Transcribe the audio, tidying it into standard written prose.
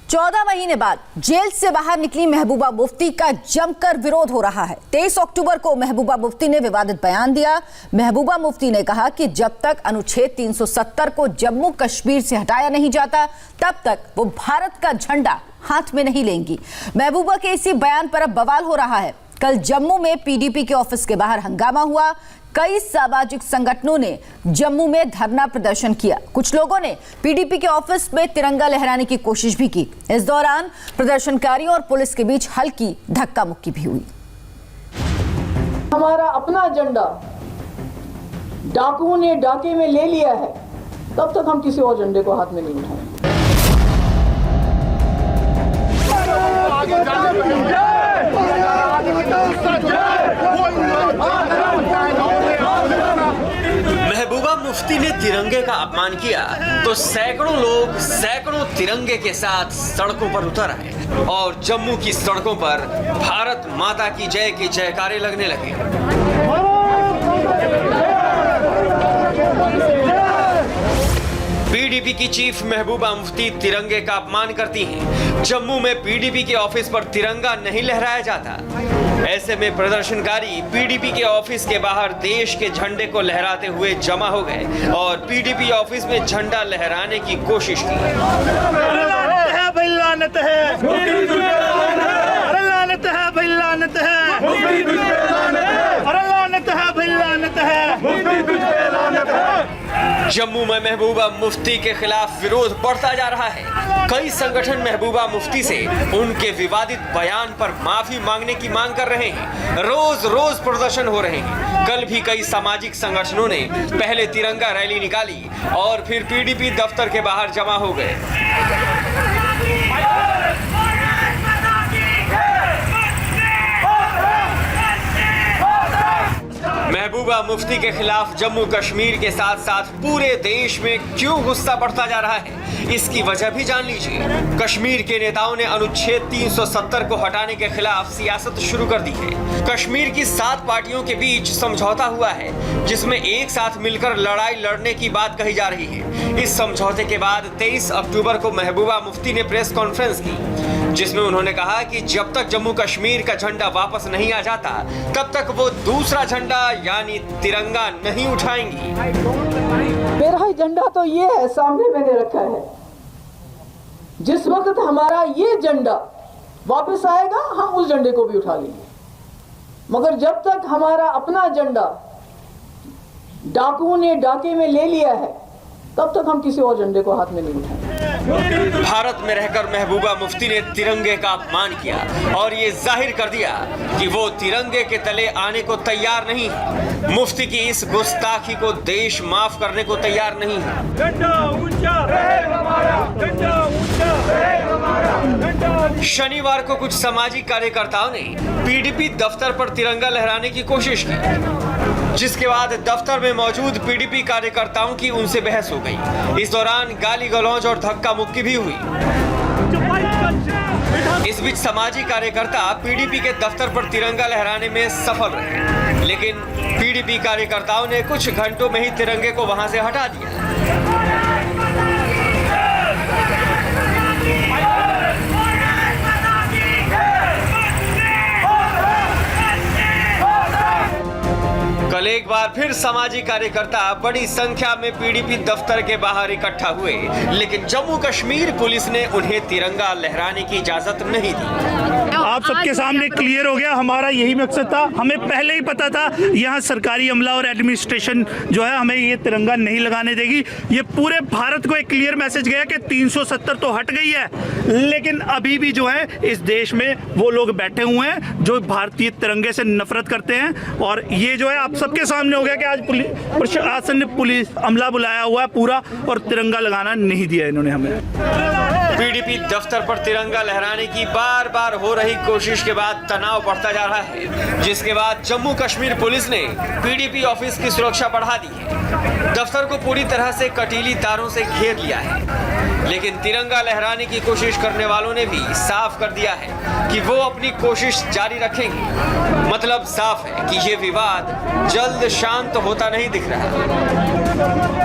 14 महीने बाद जेल से बाहर निकली महबूबा मुफ्ती का जमकर विरोध हो रहा है। 23 अक्टूबर को महबूबा मुफ्ती ने विवादित बयान दिया। महबूबा मुफ्ती ने कहा कि जब तक अनुच्छेद 370 को जम्मू कश्मीर से हटाया नहीं जाता तब तक वो भारत का झंडा हाथ में नहीं लेंगी। महबूबा के इसी बयान पर अब बवाल हो रहा है। कल जम्मू में पीडीपी के ऑफिस के बाहर हंगामा हुआ। कई सामाजिक संगठनों ने जम्मू में धरना प्रदर्शन किया। कुछ लोगों ने पीडीपी के ऑफिस में तिरंगा लहराने की कोशिश भी की। इस दौरान प्रदर्शनकारियों और पुलिस के बीच हल्की धक्का मुक्की भी हुई। हमारा अपना एजेंडा डाकुओं ने डाके में ले लिया है, तब तक हम किसी और झंडे को हाथ में नहीं उठाएंगे। महबूबा मुफ्ती ने तिरंगे का अपमान किया तो सैकड़ों लोग सैकड़ों तिरंगे के साथ सड़कों पर उतर आए और जम्मू की सड़कों पर भारत माता की जय के जयकारे लगने लगे। पीडीपी की चीफ महबूबा मुफ्ती तिरंगे का अपमान करती हैं। जम्मू में पीडीपी के ऑफिस पर तिरंगा नहीं लहराया जाता। ऐसे में प्रदर्शनकारी पीडीपी के ऑफिस के बाहर देश के झंडे को लहराते हुए जमा हो गए और पीडीपी ऑफिस में झंडा लहराने की कोशिश की। जम्मू में महबूबा मुफ्ती के खिलाफ विरोध बढ़ता जा रहा है। कई संगठन महबूबा मुफ्ती से उनके विवादित बयान पर माफी मांगने की मांग कर रहे हैं। रोज रोज प्रदर्शन हो रहे हैं। कल भी कई सामाजिक संगठनों ने पहले तिरंगा रैली निकाली और फिर पीडीपी दफ्तर के बाहर जमा हो गए। महबूबा मुफ्ती के खिलाफ जम्मू कश्मीर के साथ साथ पूरे देश में क्यों गुस्सा बढ़ता जा रहा है, इसकी वजह भी जान लीजिए। कश्मीर के नेताओं ने अनुच्छेद 370 को हटाने के खिलाफ सियासत शुरू कर दी है। कश्मीर की 7 पार्टियों के बीच समझौता हुआ है जिसमें एक साथ मिलकर लड़ाई लड़ने की बात कही जा रही है। इस समझौते के बाद 23 अक्टूबर को महबूबा मुफ्ती ने प्रेस कॉन्फ्रेंस की जिसमें उन्होंने कहा कि जब तक जम्मू कश्मीर का झंडा वापस नहीं आ जाता तब तक वो दूसरा झंडा यानी तिरंगा नहीं उठाएंगी। मेरा एजेंडा तो ये है, सामने मैंने रखा है। जिस वक्त हमारा ये झंडा वापस आएगा हम उस झंडे को भी उठा लेंगे, मगर जब तक हमारा अपना एजेंडा डाकुओं ने डाके में ले लिया है तब तक हम किसी और झंडे को हाथ में नहीं उठाएंगे। भारत में रहकर महबूबा मुफ्ती ने तिरंगे का अपमान किया और ये जाहिर कर दिया कि वो तिरंगे के तले आने को तैयार नहीं है। मुफ्ती की इस गुस्ताखी को देश माफ करने को तैयार नहीं है। शनिवार को कुछ सामाजिक कार्यकर्ताओं ने पीडीपी दफ्तर पर तिरंगा लहराने की कोशिश की, जिसके बाद दफ्तर में मौजूद पीडीपी कार्यकर्ताओं की उनसे बहस हो गई। इस दौरान गाली गलौज और धक्का मुक्की भी हुई। इस बीच सामाजिक कार्यकर्ता पीडीपी के दफ्तर पर तिरंगा लहराने में सफल रहे, लेकिन पीडीपी कार्यकर्ताओं ने कुछ घंटों में ही तिरंगे को वहां से हटा दिया। कल एक बार फिर सामाजिक कार्यकर्ता बड़ी संख्या में पीडीपी दफ्तर के बाहर इकट्ठा हुए, लेकिन जम्मू कश्मीर पुलिस ने उन्हें तिरंगा लहराने की इजाजत नहीं दी। आप सबके सामने क्लियर हो गया, हमारा यही मकसद था। हमें पहले ही पता था यहाँ सरकारी अमला और एडमिनिस्ट्रेशन जो है हमें ये तिरंगा नहीं लगाने देगी। ये पूरे भारत को एक क्लियर मैसेज गया कि 370 तो हट गई है, लेकिन अभी भी जो है इस देश में वो लोग बैठे हुए हैं जो भारतीय तिरंगे से नफरत करते हैं। और ये जो है आप सबके सामने हो गया कि आज प्रशासन ने पुलिस अमला बुलाया हुआ है पूरा, और तिरंगा लगाना नहीं दिया इन्होंने हमें। पीडीपी दफ्तर पर तिरंगा लहराने की बार बार हो रही कोशिश के बाद तनाव बढ़ता जा रहा है, जिसके बाद जम्मू कश्मीर पुलिस ने पीडीपी ऑफिस की सुरक्षा बढ़ा दी है। दफ्तर को पूरी तरह से कटीली तारों से घेर लिया है, लेकिन तिरंगा लहराने की कोशिश करने वालों ने भी साफ कर दिया है कि वो अपनी कोशिश जारी रखेंगे। मतलब साफ है कि ये विवाद जल्द शांत होता नहीं दिख रहा।